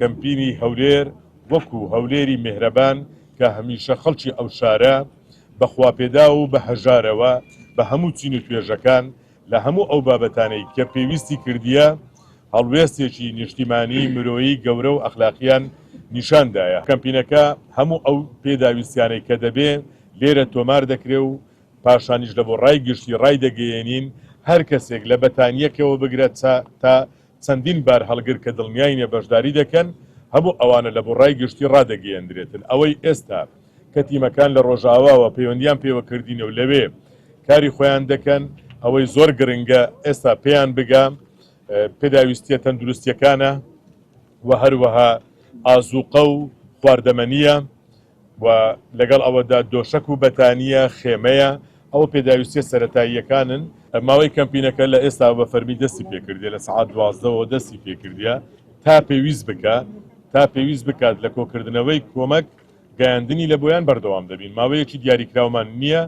کەمپینی هەولێر وەکو هەولێری میهرەبان کە هەمیشە خەڵکی ئەو شارە بەخواپێدا و بە هەژارەوە بە هەموو چین و توێژەکان لە هەموو ئەو بابەتانەی کە پێویستی کردیە هەڵوێستێکی نیشتیمانی مرۆیی گەورە و ئەخلاقیان نیشاندایە. کەمپینەکە هەموو ئەو پێداویستیانەی کە دەبێ لێرە تۆمار دەکرێ و پاشانیش لە بۆ ڕای گشتی ڕای دەگەیەنین هەر کەسێک لە بەتانیەکەوە بگرێت تا چەندین بار هەڵگر کە دڵنیاینە بەشداری دەکەن هەموو ئەوانە لە بۆ ڕای گشتی ڕادەگەیەندرێتن. ئەوەی ئێستا کە تیمەکان لە ڕۆژاواوە پەیوەندیان پێوەکردینە و لەوێ کاری خۆیان دەکەن ئەوەی زۆر گرنگە ئێستا پێیان بگام پێداویستیە تەندروستیەکانە و هەروەها ئازوقە و خواردەمەنیە و لەگەڵ ئەوەدا دۆشەک و بەتانیە خێمەیە ئەوە پێداویستیە سەرەتاییەکانن. ماوەی کەمپینەکە لە ئێستا بە فەرمی دەستی پێکردێ لە سەعات 12ەوە دەستی پێکردیە تا پێویست بکات لە کۆکردنەوەی کۆمەک گەیاندنی لە بۆیان بەردەوام دەبین. ماوەیەکی دیاریکراومان نییە